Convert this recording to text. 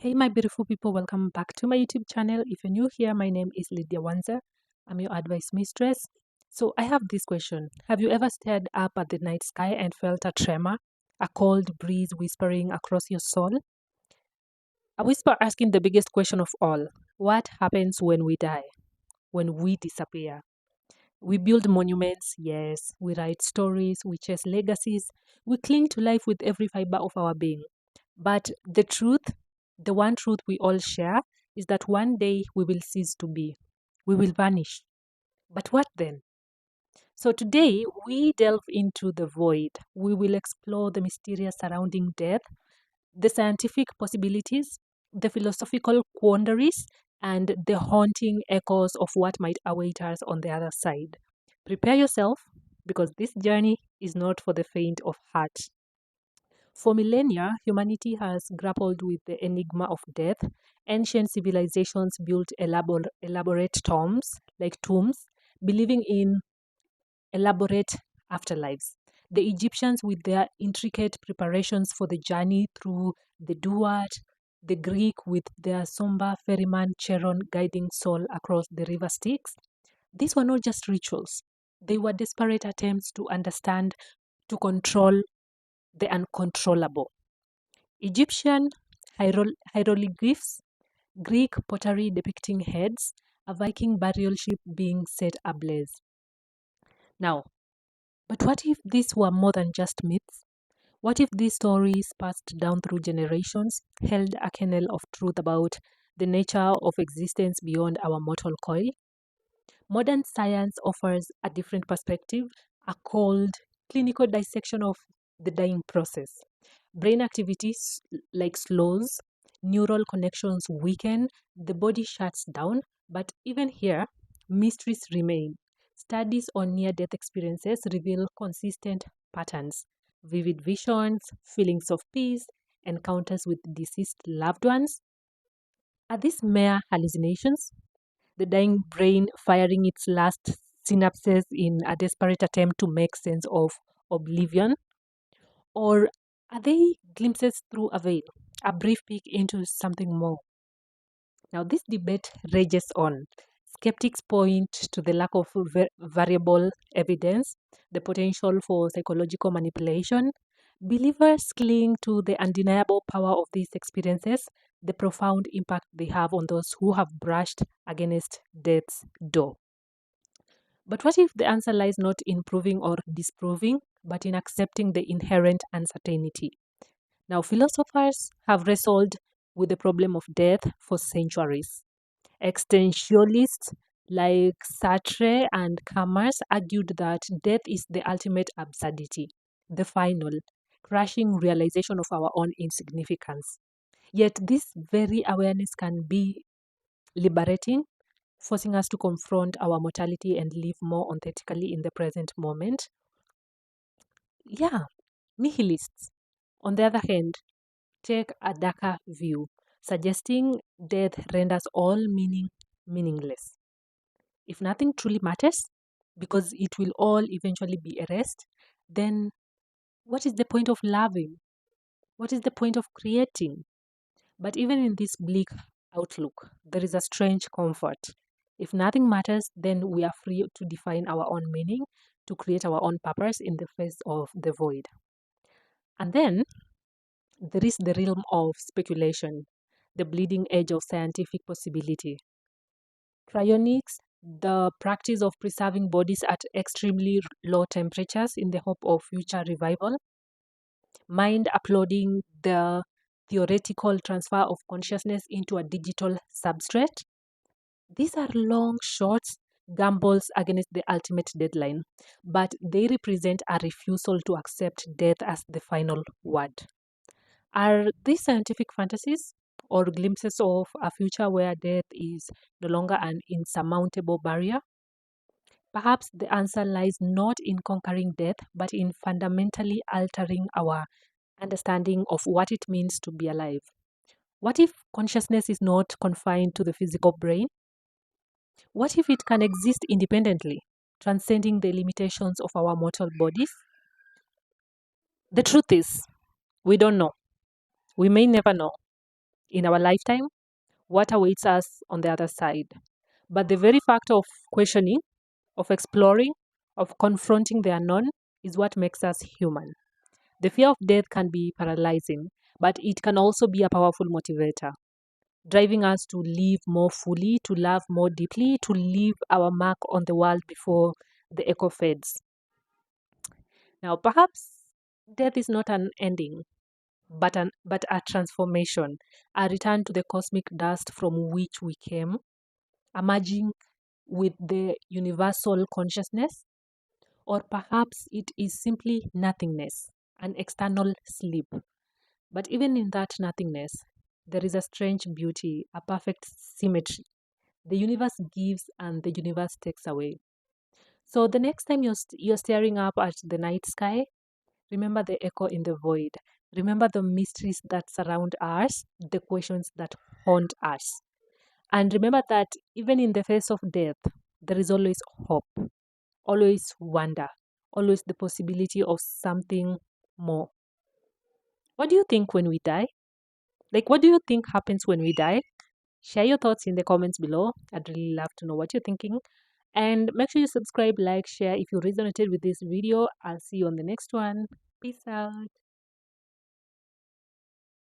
Hey, my beautiful people, welcome back to my YouTube channel. If you're new here, my name is Lydia Wanza. I'm your advice mistress. So, I have this question. Have you ever stared up at the night sky and felt a tremor, a cold breeze whispering across your soul? A whisper asking the biggest question of all: what happens when we die, when we disappear? We build monuments, yes, we write stories, we chase legacies, we cling to life with every fiber of our being. But the truth, the one truth we all share, is that one day we will cease to be. We will vanish. But what then? So today we delve into the void. We will explore the mysterious surrounding death, the scientific possibilities, the philosophical quandaries, and the haunting echoes of what might await us on the other side. Prepare yourself because this journey is not for the faint of heart. For millennia, humanity has grappled with the enigma of death. Ancient civilizations built elaborate tombs, believing in elaborate afterlives. The Egyptians, with their intricate preparations for the journey through the Duat, the Greek, with their somber ferryman Charon guiding Sol across the river Styx. These were not just rituals, they were desperate attempts to understand, to control the uncontrollable. Egyptian hieroglyphs, Greek pottery depicting heads, a Viking burial ship being set ablaze. Now, but what if these were more than just myths? What if these stories passed down through generations held a kernel of truth about the nature of existence beyond our mortal coil? Modern science offers a different perspective, a cold, clinical dissection of the dying process. Brain activities like slows, neural connections weaken, the body shuts down, but even here, mysteries remain. Studies on near death experiences reveal consistent patterns: vivid visions, feelings of peace, encounters with deceased loved ones. Are these mere hallucinations? The dying brain firing its last synapses in a desperate attempt to make sense of oblivion? Or are they glimpses through a veil, a brief peek into something more? Now, this debate rages on. Skeptics point to the lack of variable evidence, the potential for psychological manipulation. Believers cling to the undeniable power of these experiences, the profound impact they have on those who have brushed against death's door. But what if the answer lies not in proving or disproving, but in accepting the inherent uncertainty? Now, philosophers have wrestled with the problem of death for centuries. Existentialists like Sartre and Camus argued that death is the ultimate absurdity, the final, crushing realization of our own insignificance. Yet, this very awareness can be liberating, forcing us to confront our mortality and live more authentically in the present moment. Yeah, nihilists, on the other hand, take a darker view, suggesting death renders all meaning meaningless. If nothing truly matters, because it will all eventually be erased, then what is the point of loving? What is the point of creating? But even in this bleak outlook, there is a strange comfort. If nothing matters, then we are free to define our own meaning, to create our own purpose in the face of the void. And then there is the realm of speculation, the bleeding edge of scientific possibility. Cryonics, the practice of preserving bodies at extremely low temperatures in the hope of future revival. Mind uploading, the theoretical transfer of consciousness into a digital substrate. These are long shots, gambles against the ultimate deadline, but they represent a refusal to accept death as the final word. Are these scientific fantasies or glimpses of a future where death is no longer an insurmountable barrier? Perhaps the answer lies not in conquering death, but in fundamentally altering our understanding of what it means to be alive. What if consciousness is not confined to the physical brain? What if it can exist independently, transcending the limitations of our mortal bodies? The truth is, we don't know. We may never know. in our lifetime, what awaits us on the other side. But the very fact of questioning, of exploring, of confronting the unknown is what makes us human. The fear of death can be paralyzing, but it can also be a powerful motivator, driving us to live more fully, to love more deeply, to leave our mark on the world before the echo fades. Now, perhaps death is not an ending, but a transformation, a return to the cosmic dust from which we came, emerging with the universal consciousness, or perhaps it is simply nothingness, an external sleep. But even in that nothingness, there is a strange beauty, a perfect symmetry. The universe gives and the universe takes away. So the next time you're staring up at the night sky, remember the echo in the void. Remember the mysteries that surround us, the questions that haunt us. And remember that even in the face of death, there is always hope, always wonder, always the possibility of something more. What do you think when we die? Like, what do you think happens when we die? Share your thoughts in the comments below. I'd really love to know what you're thinking. And make sure you subscribe, like, share if you resonated with this video. I'll see you on the next one. Peace out.